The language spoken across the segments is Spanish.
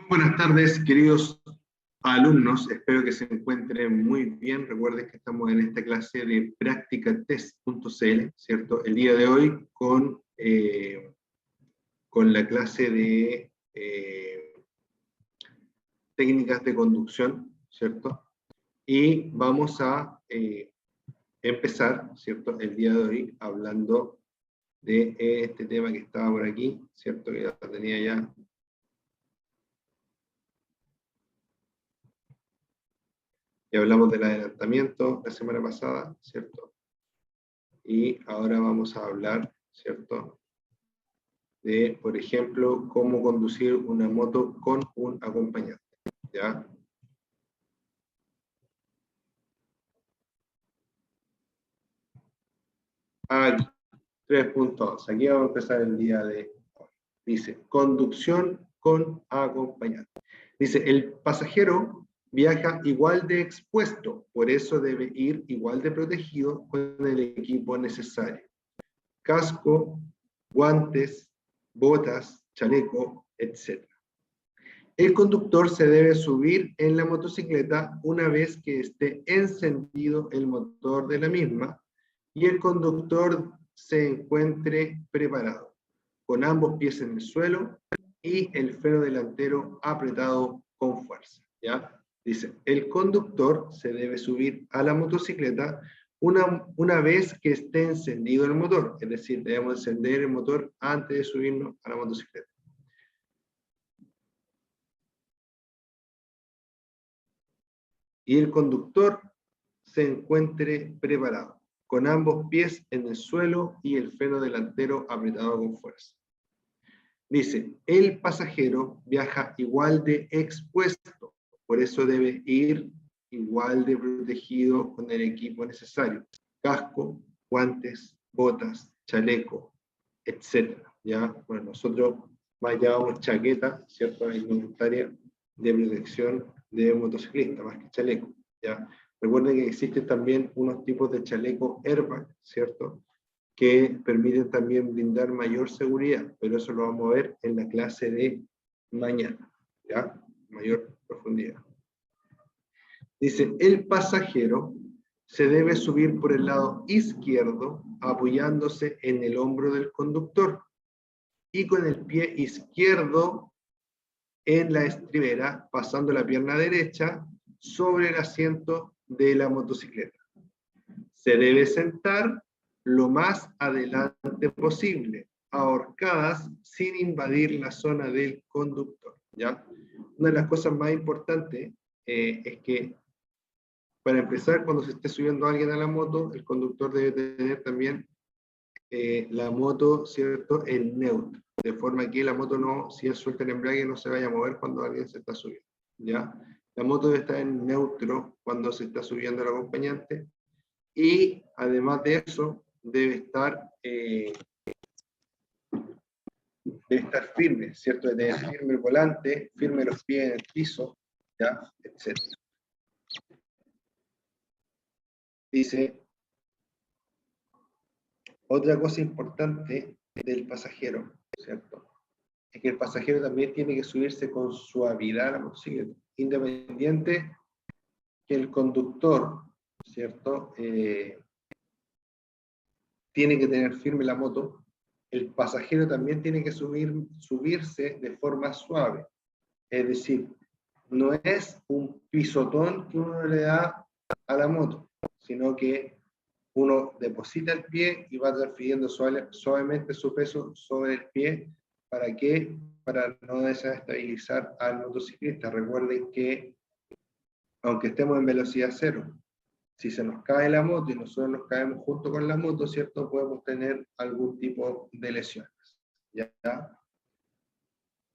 Buenas tardes, queridos alumnos. Espero que se encuentren muy bien. Recuerden que estamos en esta clase de practicatest.cl, ¿cierto? El día de hoy con la clase de técnicas de conducción, ¿cierto? Y vamos a empezar, ¿cierto? El día de hoy hablando de este tema que estaba por aquí, ¿cierto? Que ya tenía ya. Ya hablamos del adelantamiento la semana pasada, ¿cierto? Y ahora vamos a hablar, ¿cierto? De, por ejemplo, cómo conducir una moto con un acompañante, ¿ya? Aquí, 3.2. Aquí vamos a empezar el día de hoy. Dice, conducción con acompañante. Dice, el pasajero viaja igual de expuesto, por eso debe ir igual de protegido con el equipo necesario. Casco, guantes, botas, chaleco, etc. El conductor se debe subir en la motocicleta una vez que esté encendido el motor de la misma y el conductor se encuentre preparado, con ambos pies en el suelo y el freno delantero apretado con fuerza. ¿Ya? Dice, el conductor se debe subir a la motocicleta una vez que esté encendido el motor, es decir, debemos encender el motor antes de subirnos a la motocicleta. Y el conductor se encuentre preparado, con ambos pies en el suelo y el freno delantero apretado con fuerza. Dice, el pasajero viaja igual de expuesto, por eso debe ir igual de protegido con el equipo necesario. Casco, guantes, botas, chaleco, etc. ¿Ya? Bueno, nosotros más llevamos chaqueta, ¿cierto? Indumentaria de protección de motociclista, más que chaleco, ¿ya? Recuerden que existen también unos tipos de chaleco airbag, ¿cierto? Que permiten también brindar mayor seguridad, pero eso lo vamos a ver en la clase de mañana, ¿ya? Mayor profundidad. Dice, el pasajero se debe subir por el lado izquierdo apoyándose en el hombro del conductor y con el pie izquierdo en la estribera, pasando la pierna derecha sobre el asiento de la motocicleta. Se debe sentar lo más adelante posible, ahorcadas sin invadir la zona del conductor, ¿ya? Una de las cosas más importantes es que, para empezar, cuando se esté subiendo alguien a la moto, el conductor debe tener también la moto, ¿cierto?, en neutro, de forma que la moto no, si él suelta el embrague, no se vaya a mover cuando alguien se está subiendo, ¿ya? La moto debe estar en neutro cuando se está subiendo el acompañante, y además de eso, debe estar firme, ¿cierto? Debe tener firme el volante, firme los pies en el piso, ¿ya? Etc. Dice, otra cosa importante del pasajero, ¿cierto? Es que el pasajero también tiene que subirse con suavidad a la motocicleta, independiente que el conductor, ¿cierto? Tiene que tener firme la moto, el pasajero también tiene que subirse de forma suave. Es decir, no es un pisotón que uno le da a la moto, sino que uno deposita el pie y va transfiriendo suavemente su peso sobre el pie. ¿Para qué? Para no desestabilizar al motociclista. Recuerden que, aunque estemos en velocidad cero, si se nos cae la moto y nosotros nos caemos junto con la moto, ¿cierto? Podemos tener algún tipo de lesiones. ¿Ya?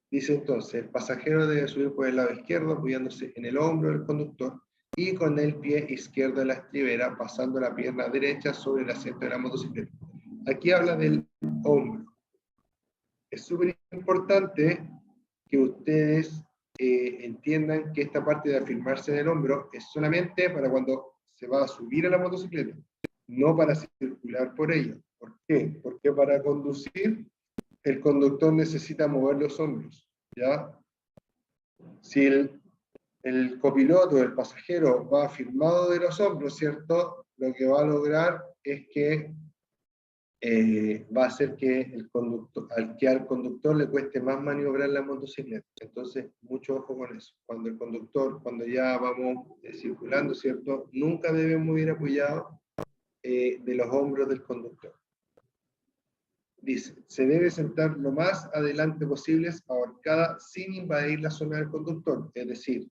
Dice entonces, el pasajero debe subir por el lado izquierdo apoyándose en el hombro del conductor y con el pie izquierdo en la estribera, pasando la pierna derecha sobre el asiento de la motocicleta. Aquí habla del hombro. Es súper importante que ustedes entiendan que esta parte de afirmarse en el hombro es solamente para cuando se va a subir a la motocicleta, no para circular por ella. ¿Por qué? Porque para conducir el conductor necesita mover los hombros, ¿ya? Si el copiloto, el pasajero, va firmado de los hombros, ¿cierto? Lo que va a lograr es que va a hacer que al conductor le cueste más maniobrar la motocicleta. Entonces, mucho ojo con eso. Cuando el conductor, cuando ya vamos circulando, ¿cierto? Nunca debemos ir apoyados de los hombros del conductor. Dice, se debe sentar lo más adelante posible, ahorcada, sin invadir la zona del conductor. Es decir,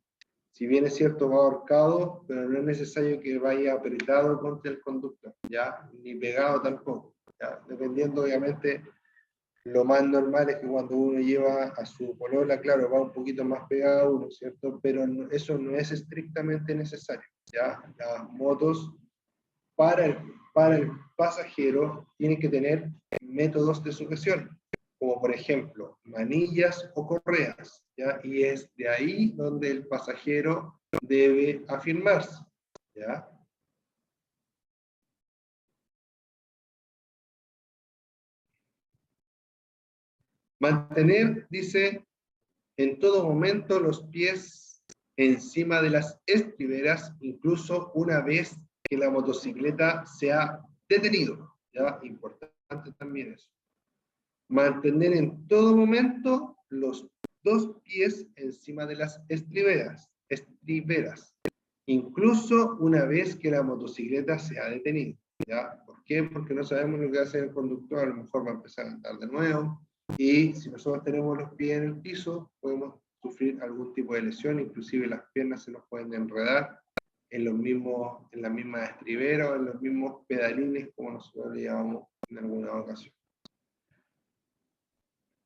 si bien es cierto, va ahorcado, pero no es necesario que vaya apretado contra el conductor, ¿ya? Ni pegado tampoco, ¿ya? Dependiendo, obviamente, lo más normal es que cuando uno lleva a su polola, claro, va un poquito más pegado a uno, ¿cierto? Pero eso no es estrictamente necesario, ¿ya? Las motos para el pasajero tienen que tener métodos de sujeción, como por ejemplo manillas o correas, ¿ya? Y es de ahí donde el pasajero debe afirmarse, ¿ya? Mantener, dice, en todo momento los pies encima de las estriberas, incluso una vez que la motocicleta se ha detenido, ¿ya? Importante también eso. Mantener en todo momento los dos pies encima de las estriberas, incluso una vez que la motocicleta se ha detenido, ¿ya? ¿Por qué? Porque no sabemos lo que va a hacer el conductor, a lo mejor va a empezar a andar de nuevo, y si nosotros tenemos los pies en el piso, podemos sufrir algún tipo de lesión, inclusive las piernas se nos pueden enredar en la misma estribera o en los mismos pedalines, como nosotros le llamamos en alguna ocasión.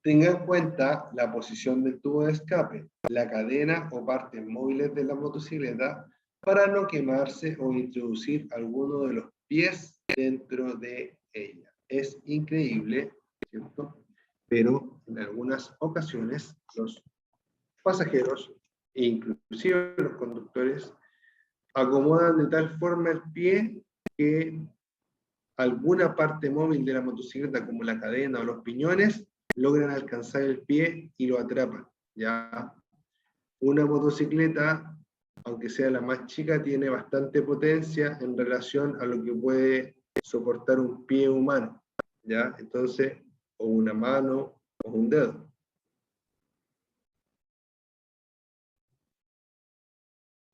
Tenga en cuenta la posición del tubo de escape, la cadena o partes móviles de la motocicleta para no quemarse o introducir alguno de los pies dentro de ella. Es increíble, ¿cierto? Pero en algunas ocasiones los pasajeros e inclusive los conductores acomodan de tal forma el pie que alguna parte móvil de la motocicleta como la cadena o los piñones logran alcanzar el pie y lo atrapan, ¿ya? Una motocicleta, aunque sea la más chica, tiene bastante potencia en relación a lo que puede soportar un pie humano, ¿ya? Entonces, o una mano o un dedo.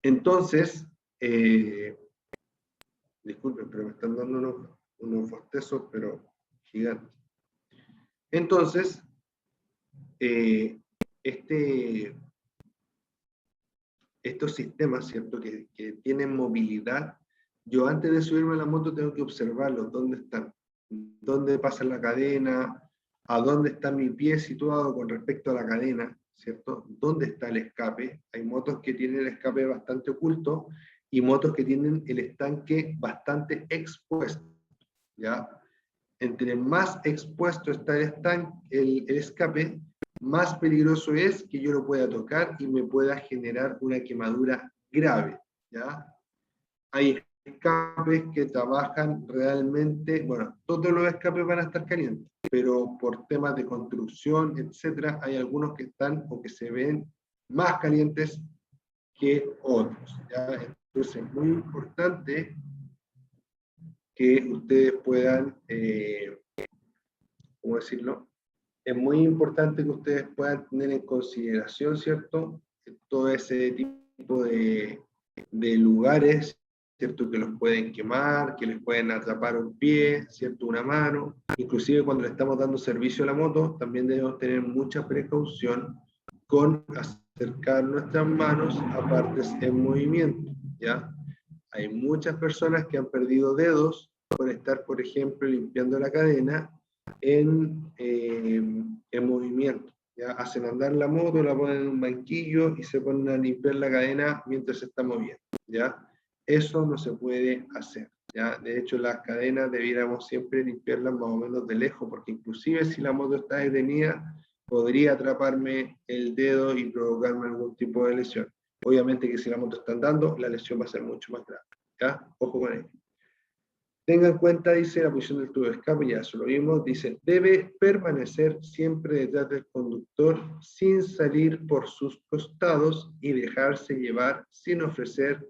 Entonces, disculpen, pero me están dando unos bostezos, pero gigantes. Entonces, estos sistemas, ¿cierto? Que tienen movilidad, yo antes de subirme a la moto tengo que observarlos, dónde están, dónde pasa la cadena, a dónde está mi pie situado con respecto a la cadena, ¿cierto? ¿Dónde está el escape? Hay motos que tienen el escape bastante oculto y motos que tienen el estanque bastante expuesto, ¿ya? Entre más expuesto está el escape, más peligroso es que yo lo pueda tocar y me pueda generar una quemadura grave, ¿ya? Hay escapes que trabajan realmente, bueno, todos los escapes van a estar calientes, pero por temas de construcción, etcétera, hay algunos que están o que se ven más calientes que otros, ¿ya? Entonces es muy importante que ustedes puedan, ¿cómo decirlo? Es muy importante que ustedes puedan tener en consideración, ¿cierto? Todo ese tipo de lugares, ¿cierto? Que los pueden quemar, que les pueden atrapar un pie, ¿cierto? Una mano. Inclusive cuando le estamos dando servicio a la moto, también debemos tener mucha precaución con acercar nuestras manos a partes en movimiento, ¿ya? Hay muchas personas que han perdido dedos por estar, por ejemplo, limpiando la cadena en movimiento. ¿Ya? Hacen andar la moto, la ponen en un banquillo y se ponen a limpiar la cadena mientras se está moviendo. ¿Ya? Eso no se puede hacer. ¿Ya? De hecho, las cadenas debiéramos siempre limpiarlas más o menos de lejos, porque inclusive si la moto está detenida, podría atraparme el dedo y provocarme algún tipo de lesión. Obviamente que si la moto está andando, la lesión va a ser mucho más grave. ¿Ya? Ojo con ello. Tenga en cuenta, dice, la posición del tubo de escape, ya eso lo vimos, dice, debe permanecer siempre detrás del conductor sin salir por sus costados y dejarse llevar sin ofrecer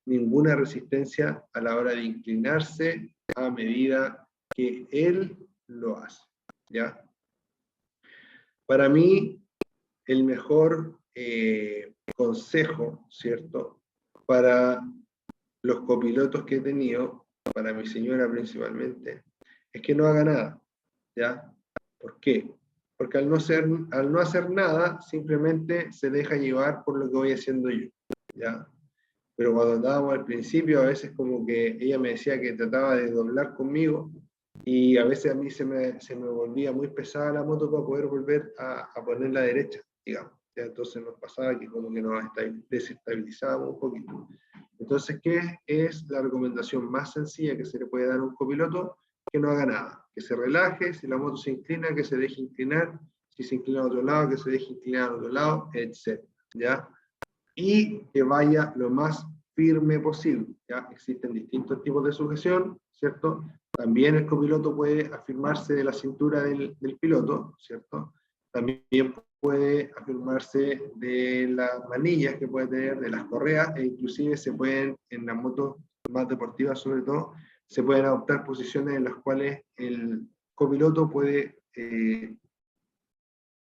ninguna resistencia a la hora de inclinarse a medida que él lo hace, ¿ya? Para mí, el mejor consejo, ¿cierto?, para los copilotos que he tenido, para mi señora principalmente, es que no haga nada, ¿ya? ¿Por qué? Porque al no hacer nada, simplemente se deja llevar por lo que voy haciendo yo, ¿ya? Pero cuando andábamos al principio, a veces como que ella me decía que trataba de doblar conmigo, y a veces a mí se me volvía muy pesada la moto para poder volver a poner la derecha, digamos. ¿Ya? Entonces nos pasaba que como que nos desestabilizábamos un poquito. Entonces, ¿qué es la recomendación más sencilla que se le puede dar a un copiloto? Que no haga nada, que se relaje, si la moto se inclina, que se deje inclinar, si se inclina a otro lado, que se deje inclinar a otro lado, etc. ¿Ya? Y que vaya lo más firme posible. ¿Ya? Existen distintos tipos de sujeción, ¿cierto? También el copiloto puede afirmarse de la cintura del piloto, ¿cierto? También puede afirmarse de las manillas que puede tener, de las correas, e inclusive se pueden, en las motos más deportivas sobre todo, se pueden adoptar posiciones en las cuales el copiloto puede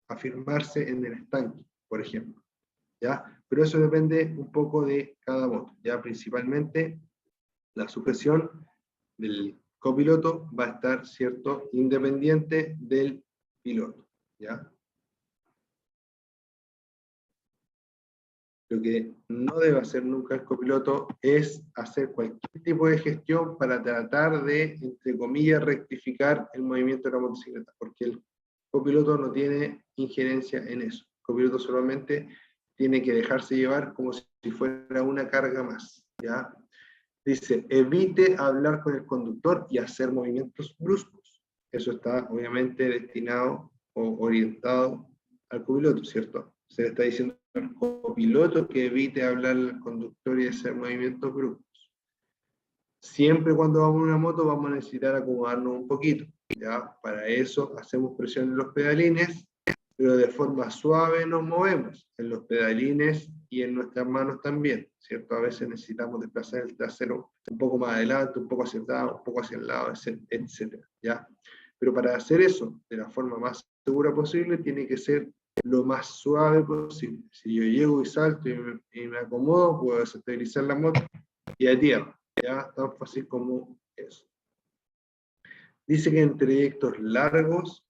afirmarse en el estanque, por ejemplo. ¿Ya? Pero eso depende un poco de cada moto, ¿ya? Principalmente la sujeción del copiloto va a estar, ¿cierto?, independiente del piloto, ¿ya? Lo que no debe hacer nunca el copiloto es hacer cualquier tipo de gestión para tratar de, entre comillas, rectificar el movimiento de la motocicleta, porque el copiloto no tiene injerencia en eso. El copiloto solamente tiene que dejarse llevar como si fuera una carga más, ¿ya? Dice, evite hablar con el conductor y hacer movimientos bruscos. Eso está obviamente destinado o orientado al copiloto, ¿cierto? Se le está diciendo al copiloto que evite hablar al conductor y hacer movimientos bruscos. Siempre cuando vamos en una moto vamos a necesitar acomodarnos un poquito, ¿ya? Para eso hacemos presión en los pedalines, pero de forma suave nos movemos en los pedalines y en nuestras manos también, ¿cierto? A veces necesitamos desplazar el trasero un poco más adelante, un poco hacia el lado, un poco hacia el lado, etc., ¿ya? Pero para hacer eso de la forma más segura posible, tiene que ser lo más suave posible. Si yo llego y salto y me acomodo, puedo desestabilizar la moto y a tierra, ¿ya? Tan fácil como eso. Dice que en trayectos largos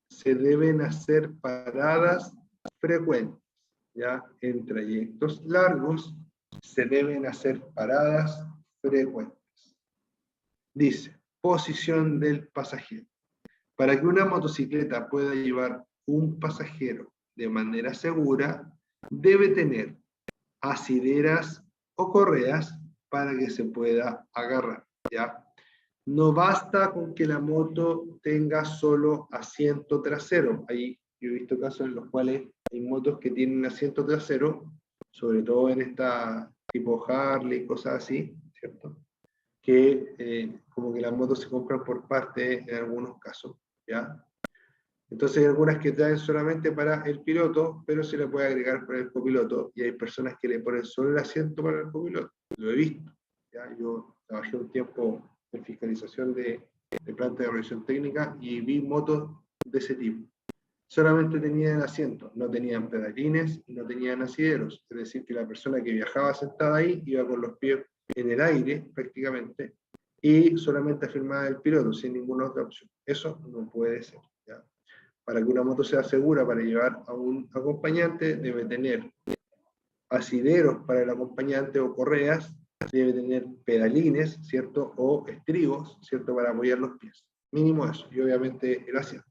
se deben hacer paradas frecuentes, ¿ya? En trayectos largos se deben hacer paradas frecuentes. Dice, posición del pasajero. Para que una motocicleta pueda llevar un pasajero de manera segura, debe tener asideras o correas para que se pueda agarrar, ¿ya? No basta con que la moto tenga solo asiento trasero. Ahí yo he visto casos en los cuales hay motos que tienen asiento trasero, sobre todo en esta tipo Harley, cosas así, ¿cierto? Que como que las motos se compran por parte en algunos casos, ¿ya? Entonces hay algunas que traen solamente para el piloto, pero se le puede agregar para el copiloto, y hay personas que le ponen solo el asiento para el copiloto. Lo he visto, ¿ya? Yo trabajé un tiempo en fiscalización de planta de revisión técnica y vi motos de ese tipo. Solamente tenían el asiento, no tenían pedalines y no tenían asideros, es decir, que la persona que viajaba sentada ahí iba con los pies en el aire prácticamente y solamente afirmaba el piloto sin ninguna otra opción. Eso no puede ser, ¿ya? Para que una moto sea segura para llevar a un acompañante, debe tener asideros para el acompañante o correas, debe tener pedalines, ¿cierto? O estribos, ¿cierto? Para apoyar los pies. Mínimo eso. Y obviamente el asiento.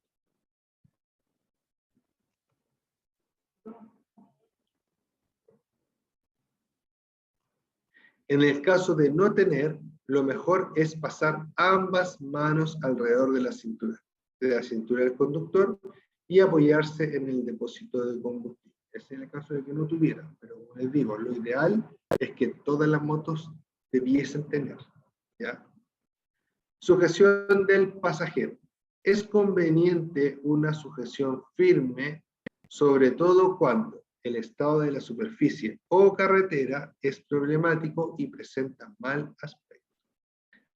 En el caso de no tener, lo mejor es pasar ambas manos alrededor de la cintura del conductor y apoyarse en el depósito de combustible. Ese es el caso de que no tuviera, pero como les digo, lo ideal es que todas las motos debiesen tener, ¿ya? Sujeción del pasajero. Es conveniente una sujeción firme, sobre todo cuando el estado de la superficie o carretera es problemático y presenta mal aspecto.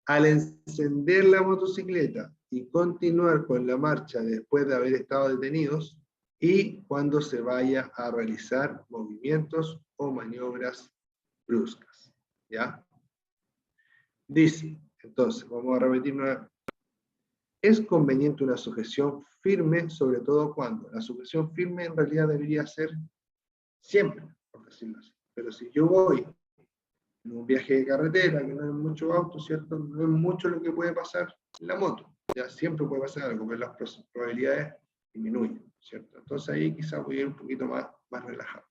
Al encender la motocicleta y continuar con la marcha después de haber estado detenidos, y cuando se vaya a realizar movimientos o maniobras bruscas. ¿Ya? Dice, entonces, vamos a repetir nuevamente. Es conveniente una sujeción firme, sobre todo cuando la sujeción firme en realidad debería ser siempre, por decirlo así. Pero si yo voy en un viaje de carretera, que no hay mucho auto, ¿cierto? No es mucho lo que puede pasar en la moto. Ya siempre puede pasar algo, pero las probabilidades disminuyen, ¿cierto? Entonces ahí quizás voy a ir un poquito más relajado.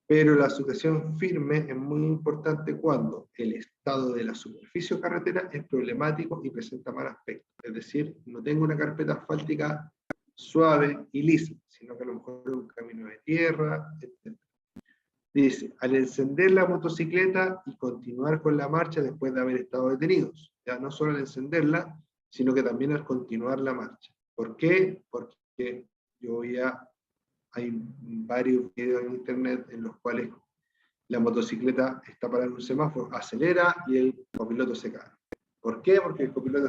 Pero la sujeción firme es muy importante cuando el estado de la superficie o carretera es problemático y presenta mal aspecto. Es decir, no tengo una carpeta asfáltica suave y lisa, sino que a lo mejor es un camino de tierra, etc. Dice, al encender la motocicleta y continuar con la marcha después de haber estado detenidos. Ya no solo al encenderla, sino que también al continuar la marcha. ¿Por qué? Porque hay varios videos en internet en los cuales la motocicleta está parada en un semáforo, acelera y el copiloto se cae. ¿Por qué? Porque el copiloto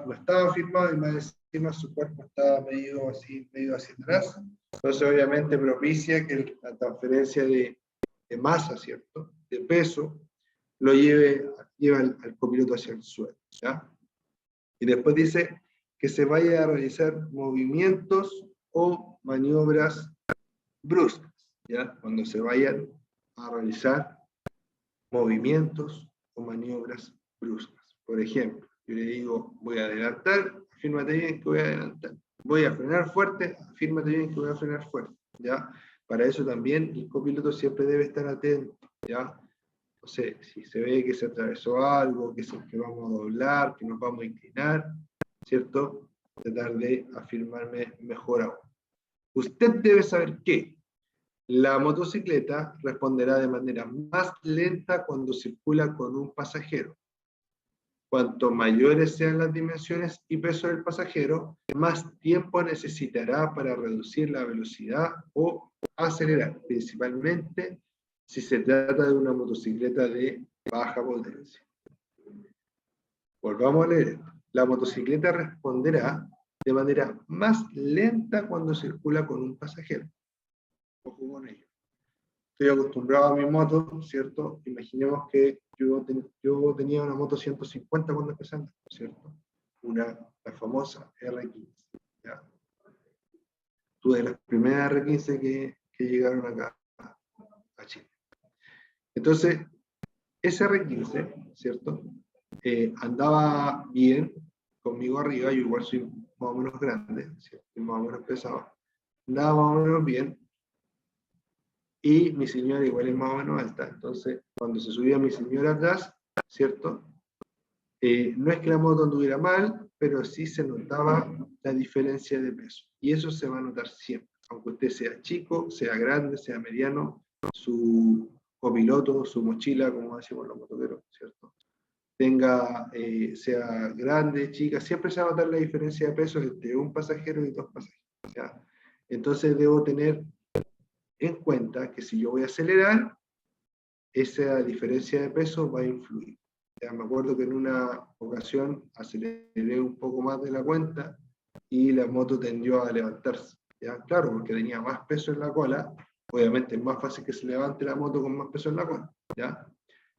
no estaba firmado y más encima su cuerpo estaba medio hacia atrás. Entonces obviamente propicia que la transferencia de masa, ¿cierto? De peso, lo lleva al copiloto hacia el suelo, ¿ya? Y después dice que se vaya a realizar movimientos o maniobras bruscas, ¿ya? Cuando se vayan a realizar movimientos o maniobras bruscas. Por ejemplo, yo le digo, voy a adelantar, afírmate bien que voy a adelantar. Voy a frenar fuerte, afírmate bien que voy a frenar fuerte, ¿ya? Para eso también el copiloto siempre debe estar atento, ¿ya? No sé, si se ve que se atravesó algo, que vamos a doblar, que nos vamos a inclinar, ¿cierto? Tratar de afirmarme mejor aún. Usted debe saber que la motocicleta responderá de manera más lenta cuando circula con un pasajero. Cuanto mayores sean las dimensiones y peso del pasajero, más tiempo necesitará para reducir la velocidad o acelerar, principalmente si se trata de una motocicleta de baja potencia. Volvamos a leer esto. La motocicleta responderá de manera más lenta cuando circula con un pasajero. Ojo con ello. Estoy acostumbrado a mi moto, ¿cierto? Imaginemos que yo tenía una moto 150 cuando empecé a andar, ¿cierto? La famosa R15. ¿Ya? Tuve las primeras R15 que llegaron acá a Chile. Entonces, esa R15, ¿cierto? Andaba bien conmigo arriba, yo igual soy más o menos grande, ¿cierto? Y más o menos pesado. Andaba más o menos bien, y mi señora igual es más o menos alta. Entonces, cuando se subía mi señora atrás, ¿cierto? No es que la moto anduviera mal, pero sí se notaba la diferencia de peso. Y eso se va a notar siempre, aunque usted sea chico, sea grande, sea mediano, su copiloto, su mochila, como decimos los motoqueros, ¿cierto? Sea grande, chica, siempre se va a notar la diferencia de peso entre un pasajero y dos pasajeros, ¿ya? Entonces debo tener en cuenta que si yo voy a acelerar, esa diferencia de peso va a influir. Ya me acuerdo que en una ocasión aceleré un poco más de la cuenta y la moto tendió a levantarse. ¿Ya? Claro, porque tenía más peso en la cola, obviamente es más fácil que se levante la moto con más peso en la cola. ¿Ya?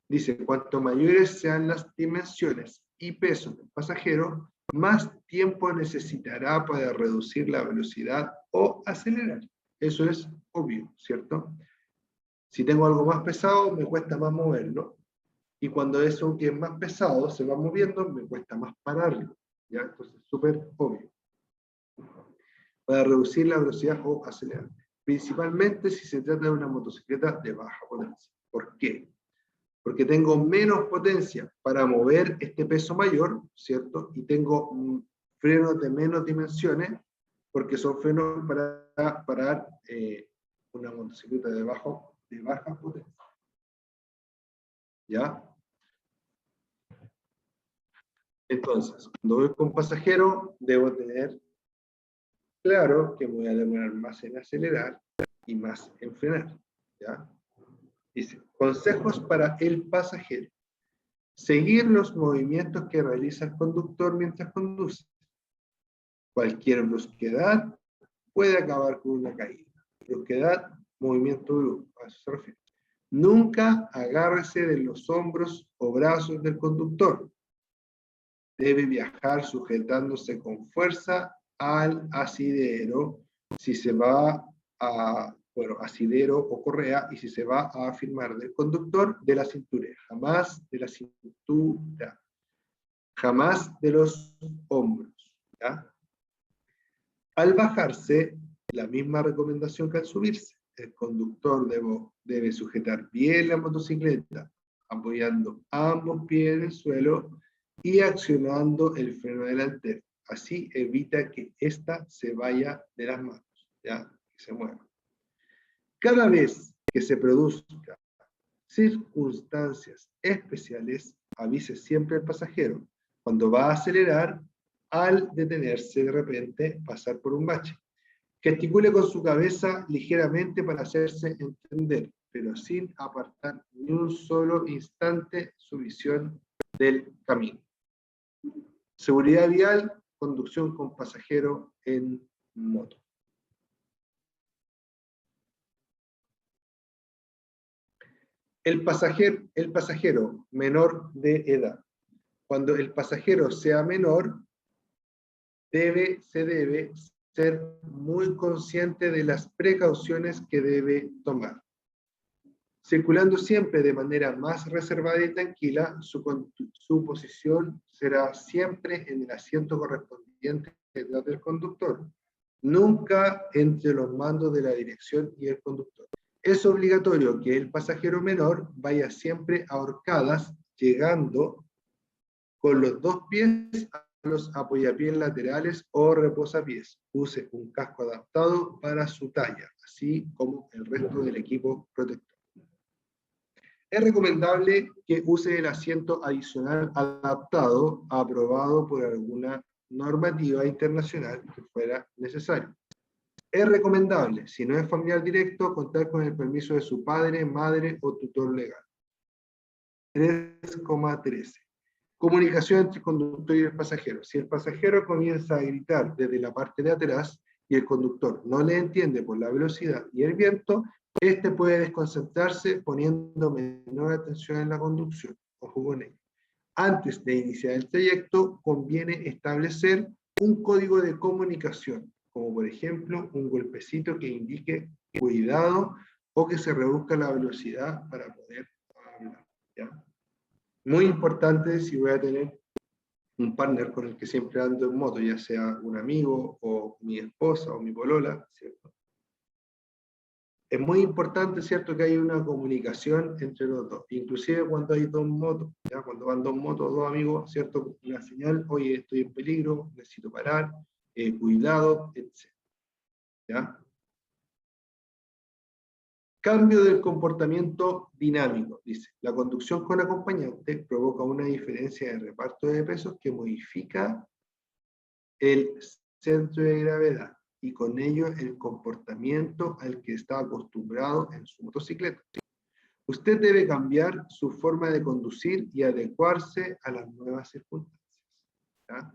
Dice, cuanto mayores sean las dimensiones y peso del pasajero, más tiempo necesitará para reducir la velocidad o acelerar. Eso es obvio, ¿cierto? Si tengo algo más pesado, me cuesta más moverlo. Y cuando eso que es más pesado se va moviendo, me cuesta más pararlo. ¿Ya? Entonces, súper obvio. Para reducir la velocidad o acelerar. Principalmente si se trata de una motocicleta de baja potencia. ¿Por qué? Porque tengo menos potencia para mover este peso mayor, ¿cierto? Y tengo frenos de menos dimensiones, porque son frenos para parar una motocicleta de baja potencia. ¿Ya? Entonces, cuando voy con pasajero, debo tener claro que me voy a demorar más en acelerar y más en frenar. ¿Ya? Dice, consejos para el pasajero. Seguir los movimientos que realiza el conductor mientras conduce. Cualquier brusquedad puede acabar con una caída. Brusquedad, movimiento brusco, a eso se refiere. Nunca agárrese de los hombros o brazos del conductor. Debe viajar sujetándose con fuerza al asidero si se va a, bueno, asidero o correa, y si se va a afirmar del conductor, de la cintura. Jamás de la cintura. Jamás de los hombros. ¿Ya? Al bajarse, la misma recomendación que al subirse. El conductor debe sujetar bien la motocicleta, apoyando ambos pies en el suelo y accionando el freno delantero. Así evita que ésta se vaya de las manos, ¿ya? Que se mueva. Cada vez que se produzcan circunstancias especiales, avise siempre al pasajero cuando va a acelerar, al detenerse de repente, pasar por un bache. Gesticule con su cabeza ligeramente para hacerse entender, pero sin apartar ni un solo instante su visión del camino. Seguridad vial, conducción con pasajero en moto. El pasajero menor de edad. Cuando el pasajero sea menor, se debe ser muy consciente de las precauciones que debe tomar. Circulando siempre de manera más reservada y tranquila, su posición será siempre en el asiento correspondiente detrás del conductor, nunca entre los mandos de la dirección y el conductor. Es obligatorio que el pasajero menor vaya siempre a horcadas, llegando con los dos pies a los apoyapiés laterales o reposapiés. Use un casco adaptado para su talla, así como el resto del equipo protector. Es recomendable que use el asiento adicional adaptado, aprobado por alguna normativa internacional que fuera necesario. Es recomendable, si no es familiar directo, contar con el permiso de su padre, madre o tutor legal. 3,13. Comunicación entre el conductor y el pasajero. Si el pasajero comienza a gritar desde la parte de atrás y el conductor no le entiende por la velocidad y el viento, este puede desconcentrarse poniendo menor atención en la conducción. Ojo con ello. Antes de iniciar el trayecto, conviene establecer un código de comunicación, como por ejemplo un golpecito que indique cuidado o que se reduzca la velocidad para poder hablar. ¿Ya? Muy importante si voy a tener un partner con el que siempre ando en moto, ya sea un amigo o mi esposa o mi polola, ¿cierto? Es muy importante, ¿cierto?, que haya una comunicación entre los dos, inclusive cuando hay dos motos, ¿ya? Cuando van dos motos, dos amigos, ¿cierto?, una señal, oye, estoy en peligro, necesito parar, cuidado, etc. ¿Ya? Cambio del comportamiento dinámico, dice. La conducción con acompañante provoca una diferencia de reparto de pesos que modifica el centro de gravedad y con ello el comportamiento al que está acostumbrado en su motocicleta. Usted debe cambiar su forma de conducir y adecuarse a las nuevas circunstancias. ¿Ya?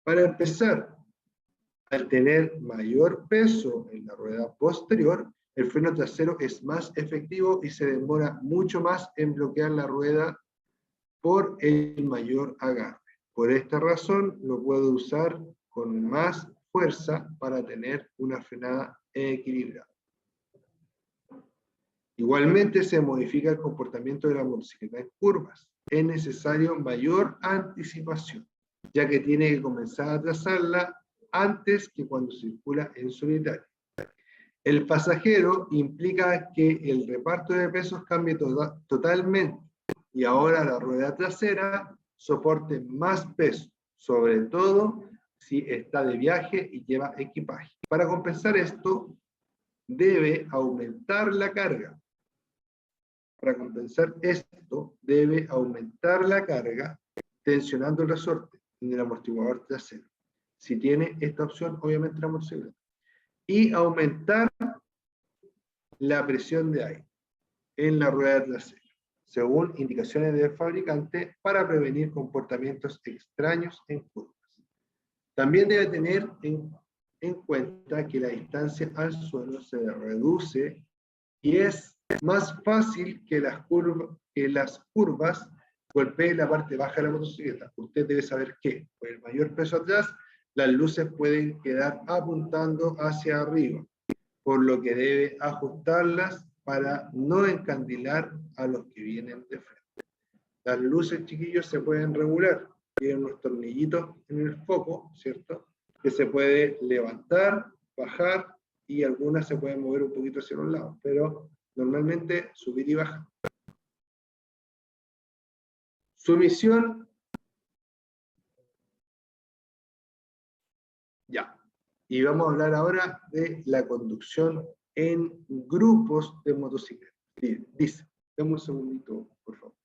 Para empezar, al tener mayor peso en la rueda posterior, el freno trasero es más efectivo y se demora mucho más en bloquear la rueda por el mayor agarre. Por esta razón, lo puedo usar con más fuerza para tener una frenada equilibrada. Igualmente se modifica el comportamiento de la motocicleta en curvas. Es necesario mayor anticipación, ya que tiene que comenzar a trazarla antes que cuando circula en solitario. El pasajero implica que el reparto de pesos cambie totalmente y ahora la rueda trasera soporte más peso, sobre todo si está de viaje y lleva equipaje. Para compensar esto, debe aumentar la carga. Para compensar esto, debe aumentar la carga tensionando el resorte en el amortiguador trasero. Si tiene esta opción, obviamente la motocicleta. Y aumentar la presión de aire en la rueda trasera, según indicaciones del fabricante, para prevenir comportamientos extraños en curvas. También debe tener en cuenta que la distancia al suelo se reduce y es más fácil que las curvas golpeen la parte baja de la motocicleta. Usted debe saber que con el mayor peso atrás, las luces pueden quedar apuntando hacia arriba, por lo que debe ajustarlas para no encandilar a los que vienen de frente. Las luces, chiquillos, se pueden regular. Tienen unos tornillitos en el foco, ¿cierto? Que se puede levantar, bajar, y algunas se pueden mover un poquito hacia los lados, pero normalmente subir y bajar. Su misión, ya. Y vamos a hablar ahora de la conducción en grupos de motocicletas. Dice, dame un segundito, por favor.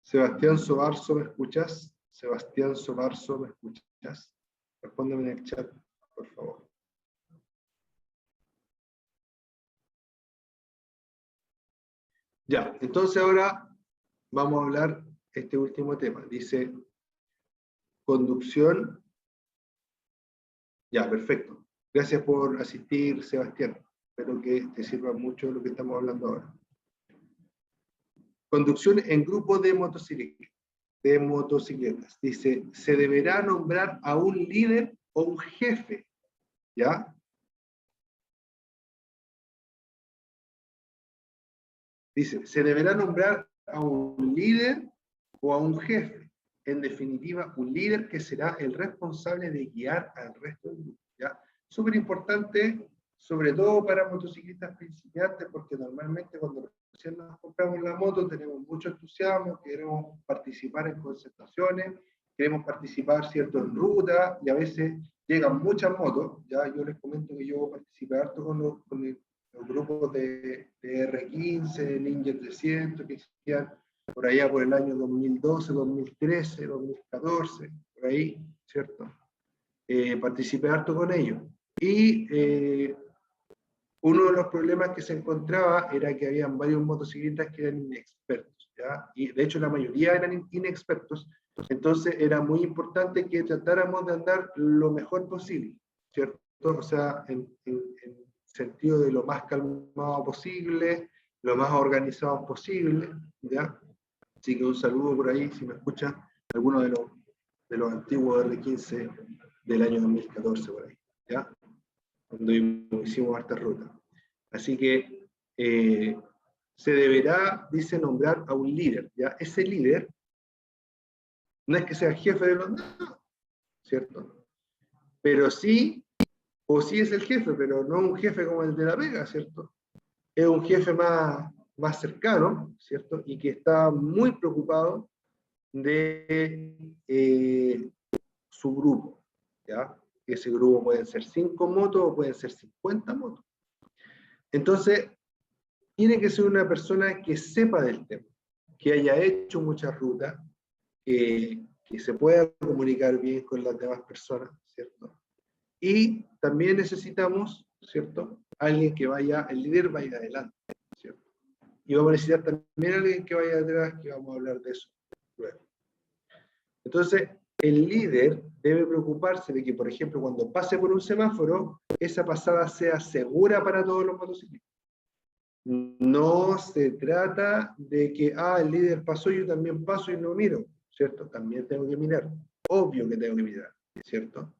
Sebastián Sobarzo, ¿me escuchas? Sebastián Sobarzo, ¿me escuchas? Respóndeme en el chat, por favor. Ya, entonces ahora vamos a hablar este último tema. Dice, conducción. Ya, perfecto. Gracias por asistir, Sebastián. Espero que te sirva mucho lo que estamos hablando ahora. Conducción en grupo de motocicletas. Dice, se deberá nombrar a un líder o un jefe, ¿ya? Dice, se deberá nombrar a un líder o a un jefe. En definitiva, un líder que será el responsable de guiar al resto del grupo, ¿ya? Súper importante, sobre todo para motociclistas principiantes, porque normalmente cuando recién nos compramos la moto tenemos mucho entusiasmo, queremos participar en concentraciones, queremos participar, ¿cierto?, en ruta, y a veces llegan muchas motos, ya yo les comento que yo participé harto con los grupos de R15, Ninja 300, que existían por allá por el año 2012, 2013, 2014, por ahí, ¿cierto? Participé harto con ellos. Y uno de los problemas que se encontraba era que habían varios motociclistas que eran inexpertos, ¿ya? Y de hecho la mayoría eran inexpertos, entonces era muy importante que tratáramos de andar lo mejor posible, ¿cierto? O sea, en sentido de lo más calmado posible, lo más organizado posible, ¿ya? Así que un saludo por ahí, si me escuchan, algunos de los antiguos R15 del año 2014, por ahí, ¿ya? Cuando hicimos harta ruta. Así que se deberá, dice, nombrar a un líder, ¿ya? Ese líder no es que sea jefe de los demás, ¿cierto? Pero sí, o sí es el jefe, pero no un jefe como el de la Vega, ¿cierto? Es un jefe más cercano, ¿cierto? Y que está muy preocupado de su grupo, ¿ya? Ese grupo pueden ser 5 motos o pueden ser 50 motos. Entonces, tiene que ser una persona que sepa del tema, que haya hecho muchas rutas, que se pueda comunicar bien con las demás personas, ¿cierto? Y también necesitamos, ¿cierto?, alguien que vaya, el líder vaya adelante, ¿cierto? Y vamos a necesitar también alguien que vaya atrás, que vamos a hablar de eso luego. Entonces, el líder debe preocuparse de que, por ejemplo, cuando pase por un semáforo, esa pasada sea segura para todos los motociclistas. No se trata de que, el líder pasó, yo también paso y no miro, ¿cierto? También tengo que mirar. Obvio que tengo que mirar, ¿cierto?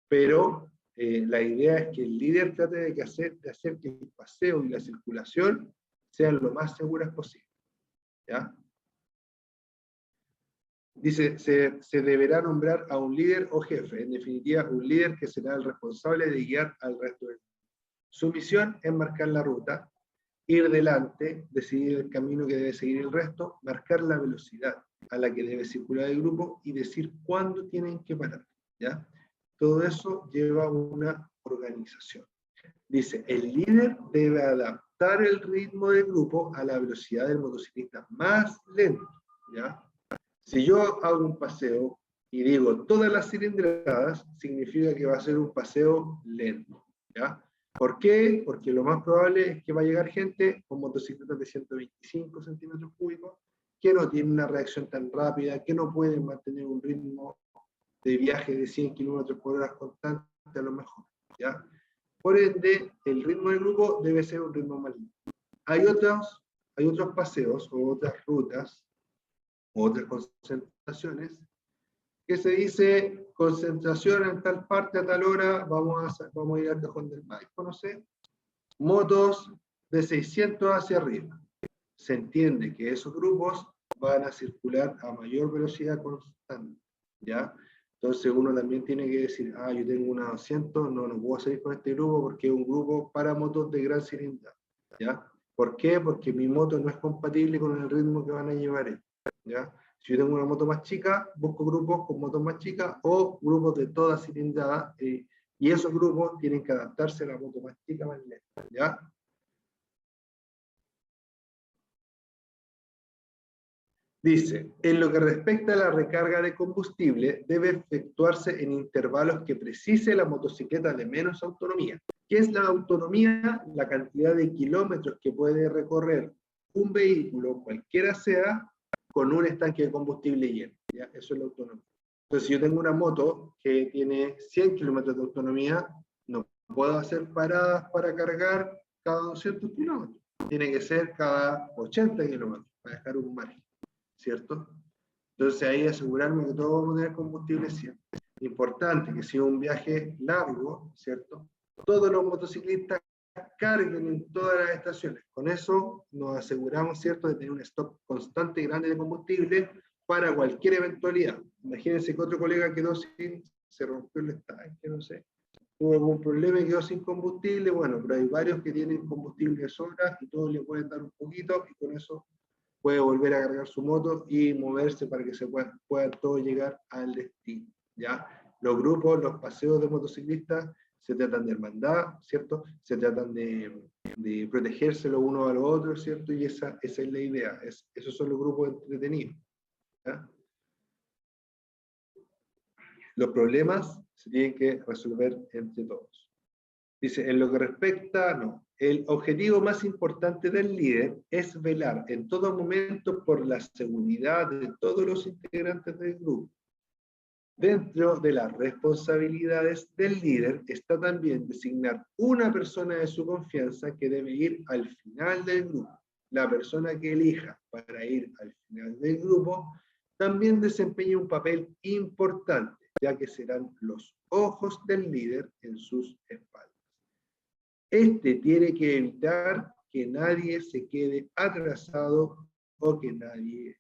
Pero la idea es que el líder trate de hacer que el paseo y la circulación sean lo más seguras posible, ¿ya? Dice, se deberá nombrar a un líder o jefe, en definitiva, un líder que será el responsable de guiar al resto del grupo. Su misión es marcar la ruta, ir delante, decidir el camino que debe seguir el resto, marcar la velocidad a la que debe circular el grupo y decir cuándo tienen que parar, ¿ya? Todo eso lleva una organización. Dice, el líder debe adaptar el ritmo del grupo a la velocidad del motociclista más lento, ¿ya? Si yo hago un paseo y digo todas las cilindradas, significa que va a ser un paseo lento, ¿ya? ¿Por qué? Porque lo más probable es que va a llegar gente con motocicletas de 125 centímetros cúbicos que no tienen una reacción tan rápida, que no pueden mantener un ritmo de viaje de 100 kilómetros por hora constante a lo mejor, ¿ya? Por ende, el ritmo del grupo debe ser un ritmo más lento. Hay otros paseos o otras rutas o otras concentraciones que se dice concentración en tal parte a tal hora, vamos a ir al Cajón del Maipo, no sé, motos de 600 hacia arriba. Se entiende que esos grupos van a circular a mayor velocidad constante, ¿ya? Entonces uno también tiene que decir, yo tengo una 200, no puedo salir con este grupo porque es un grupo para motos de gran cilindrada, ¿ya? ¿Por qué? Porque mi moto no es compatible con el ritmo que van a llevar ellos, ¿ya? Si yo tengo una moto más chica, busco grupos con motos más chicas o grupos de toda cilindrada, y esos grupos tienen que adaptarse a la moto más chica, más lenta, ¿ya? Dice, en lo que respecta a la recarga de combustible, debe efectuarse en intervalos que precise la motocicleta de menos autonomía. ¿Qué es la autonomía? La cantidad de kilómetros que puede recorrer un vehículo, cualquiera sea, con un estanque de combustible lleno. ¿Ya? Eso es la autonomía. Entonces, si yo tengo una moto que tiene 100 kilómetros de autonomía, no puedo hacer paradas para cargar cada 200 kilómetros. Tiene que ser cada 80 kilómetros para dejar un margen, ¿cierto? Entonces ahí asegurarme que todos vamos a tener combustible siempre. Importante que sea un viaje largo, ¿cierto? Todos los motociclistas carguen en todas las estaciones. Con eso nos aseguramos, ¿cierto?, de tener un stock constante y grande de combustible para cualquier eventualidad. Imagínense que otro colega quedó sin, se rompió el estanque, no sé, tuvo algún problema y quedó sin combustible. Bueno, pero hay varios que tienen combustible de sobra y todos le pueden dar un poquito y con eso puede volver a cargar su moto y moverse para que se pueda todo llegar al destino, ¿ya? Los grupos, los paseos de motociclistas se tratan de hermandad, ¿cierto? Se tratan de protegerse los unos a los otros, ¿cierto? Y esa es la idea, esos son los grupos entretenidos, ¿ya? Los problemas se tienen que resolver entre todos. Dice, en lo que respecta, no. El objetivo más importante del líder es velar en todo momento por la seguridad de todos los integrantes del grupo. Dentro de las responsabilidades del líder está también designar una persona de su confianza que debe ir al final del grupo. La persona que elija para ir al final del grupo también desempeña un papel importante, ya que serán los ojos del líder en sus espaldas. Este tiene que evitar que nadie se quede atrasado o que nadie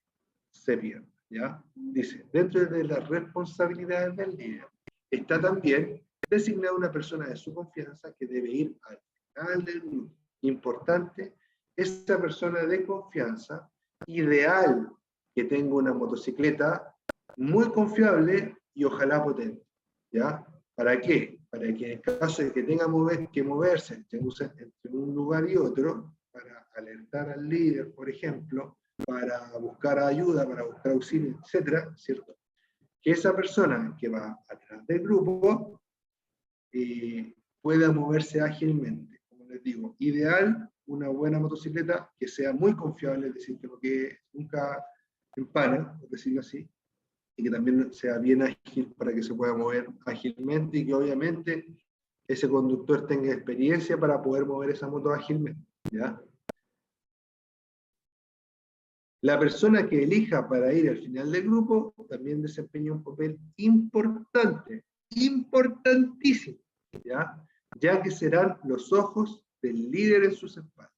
se pierda, ¿ya? Dice, dentro de las responsabilidades del líder está también designar una persona de su confianza que debe ir al final del grupo. Importante, esta persona de confianza, ideal que tenga una motocicleta muy confiable y ojalá potente, ¿ya? ¿Para qué? Para que en caso de que tenga que moverse entre un lugar y otro, para alertar al líder, por ejemplo, para buscar ayuda, para buscar auxilio, etcétera, ¿cierto? Que esa persona que va atrás del grupo pueda moverse ágilmente. Como les digo, ideal una buena motocicleta que sea muy confiable, es decir, que nunca empana, por decirlo así, y que también sea bien ágil para que se pueda mover ágilmente y que obviamente ese conductor tenga experiencia para poder mover esa moto ágilmente, ¿ya? La persona que elija para ir al final del grupo también desempeña un papel importante, importantísimo, ya que serán los ojos del líder en sus espaldas.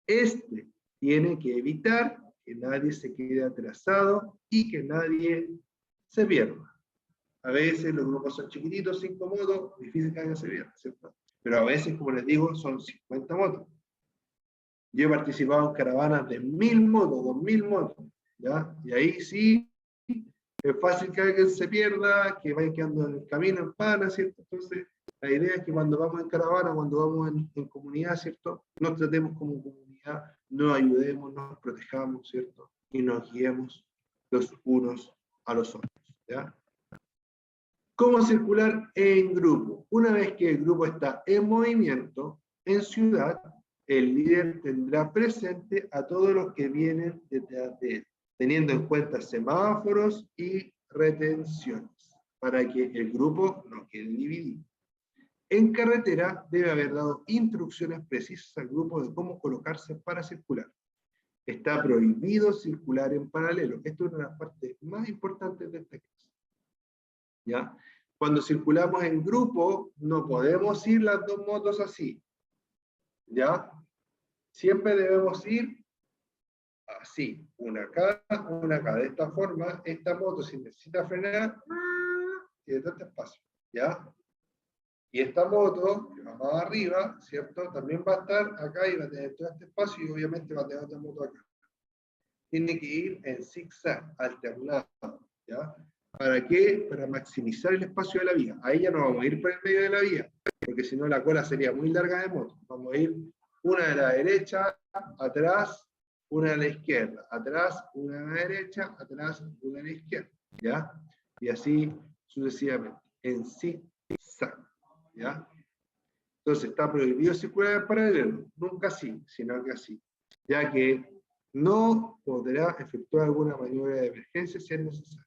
Este tiene que evitar que nadie se quede atrasado y que nadie se pierda. A veces los grupos son chiquititos, 5 motos, difícil que alguien se pierda, ¿cierto? Pero a veces, como les digo, son 50 motos. Yo he participado en caravanas de 1000 motos, 2000 motos, ¿ya? Y ahí sí, es fácil que alguien se pierda, que vaya quedando en el camino en pana, ¿cierto? Entonces, la idea es que cuando vamos en caravana, cuando vamos en comunidad, ¿cierto? Nos tratemos como comunidad, nos ayudemos, nos protejamos, ¿cierto? Y nos guiemos los unos a los otros, ¿ya? ¿Cómo circular en grupo? Una vez que el grupo está en movimiento, en ciudad, el líder tendrá presente a todos los que vienen detrás de él, teniendo en cuenta semáforos y retenciones, para que el grupo no quede dividido. En carretera debe haber dado instrucciones precisas al grupo de cómo colocarse para circular. Está prohibido circular en paralelo. Esto es una de las partes más importantes de esta clase. ¿Ya? Cuando circulamos en grupo, no podemos ir las dos motos así. ¿Ya? Siempre debemos ir así, una acá, una acá. De esta forma, esta moto, si necesita frenar, tiene tanto espacio. ¿Ya? Y esta moto, que va más arriba, ¿cierto? También va a estar acá y va a tener todo este espacio y obviamente va a tener otra moto acá. Tiene que ir en zigzag, alternado, ¿ya? ¿Para qué? Para maximizar el espacio de la vía. Ahí ya no vamos a ir por el medio de la vía, porque si no la cola sería muy larga de moto. Vamos a ir una de la derecha, atrás, una de la izquierda, atrás, una de la derecha, atrás, una de la izquierda, ¿ya? Y así sucesivamente, en zigzag, ¿ya? Entonces está prohibido circular en paralelo, nunca así, sino que así, ya que no podrá efectuar alguna maniobra de emergencia si es necesario.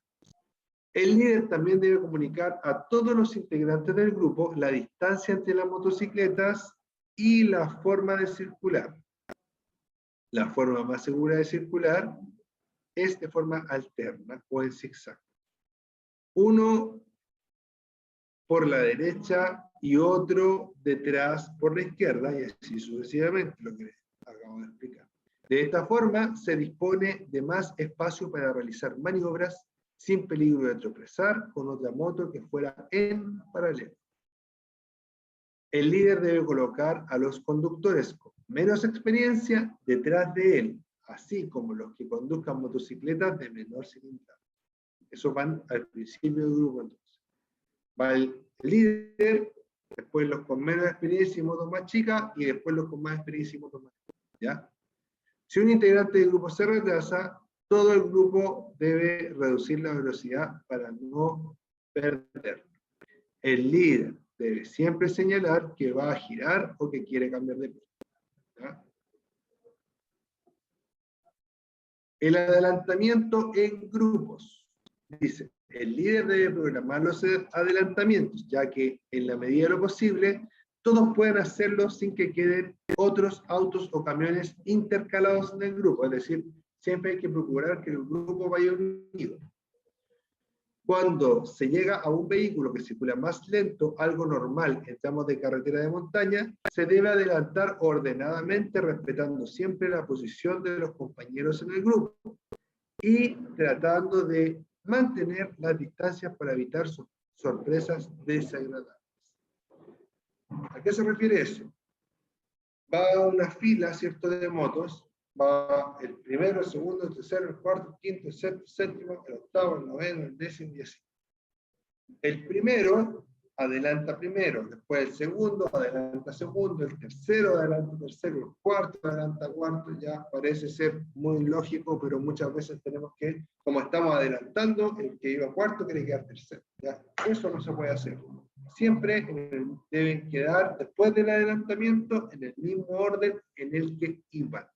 El líder también debe comunicar a todos los integrantes del grupo la distancia entre las motocicletas y la forma de circular. La forma más segura de circular es de forma alterna o en zigzag. Uno por la derecha y otro detrás por la izquierda, y así sucesivamente, lo que acabo de explicar. De esta forma, se dispone de más espacio para realizar maniobras sin peligro de tropezar con otra moto que fuera en paralelo. El líder debe colocar a los conductores con menos experiencia detrás de él, así como los que conduzcan motocicletas de menor cilindrada. Eso van al principio del grupo entonces. Va el líder, después los con menos experiencia y motos más chicas, y después los con más experiencia y motos más chicas, ¿ya? Si un integrante del grupo se retrasa, todo el grupo debe reducir la velocidad para no perder. El líder debe siempre señalar que va a girar o que quiere cambiar de pista, ¿ya? El adelantamiento en grupos. Dice, el líder debe programar los adelantamientos, ya que en la medida de lo posible, todos pueden hacerlo sin que queden otros autos o camiones intercalados en el grupo. Es decir, siempre hay que procurar que el grupo vaya unido. Cuando se llega a un vehículo que circula más lento, algo normal en tramos de carretera de montaña, se debe adelantar ordenadamente, respetando siempre la posición de los compañeros en el grupo y tratando de mantener las distancias para evitar sorpresas desagradables. ¿A qué se refiere eso? Va una fila, ¿cierto?, de motos, va el primero, el segundo, el tercero, el cuarto, el quinto, el sexto, el séptimo, el octavo, el noveno, el décimo y así. El primero adelanta primero, después el segundo adelanta segundo, el tercero adelanta tercero, el cuarto adelanta cuarto. Ya parece ser muy lógico, pero muchas veces tenemos que, como estamos adelantando, el que iba cuarto quiere quedar tercero. ¿Ya? Eso no se puede hacer. Siempre deben quedar, después del adelantamiento, en el mismo orden en el que iban.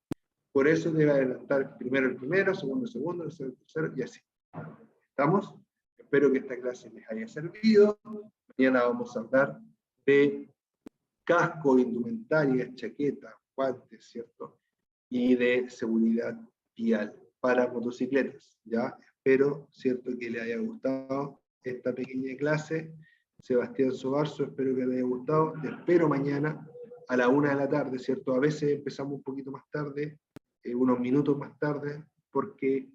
Por eso debe adelantar primero el primero, segundo el segundo, tercero el tercero, y así. ¿Estamos? Espero que esta clase les haya servido. Mañana vamos a hablar de casco, indumentaria, chaqueta, guantes, ¿cierto? Y de seguridad vial para motocicletas. ¿Ya? Espero, cierto, que le haya gustado esta pequeña clase. Sebastián Sobarzo, espero que le haya gustado. Te espero mañana a la 1 de la tarde, ¿cierto? A veces empezamos un poquito más tarde, unos minutos más tarde, porque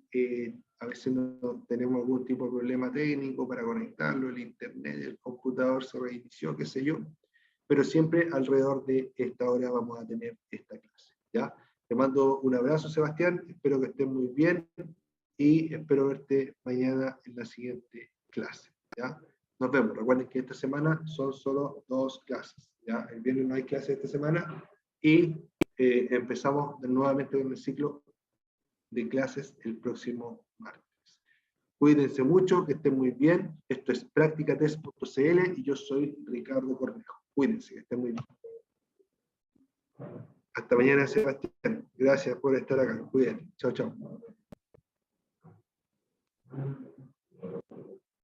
a veces no tenemos algún tipo de problema técnico para conectarlo, el internet, el computador se reinició, qué sé yo, pero siempre alrededor de esta hora vamos a tener esta clase, ¿ya? Te mando un abrazo, Sebastián, espero que estés muy bien y espero verte mañana en la siguiente clase, ¿ya? Nos vemos. Recuerden que esta semana son solo 2 clases, ¿ya? El viernes no hay clase esta semana y empezamos nuevamente con el ciclo de clases el próximo martes. Cuídense mucho, que estén muy bien. Esto es practicatest.cl y yo soy Ricardo Cornejo. Cuídense, que estén muy bien. Hasta mañana, Sebastián. Gracias por estar acá. Cuídense. Chao, chao.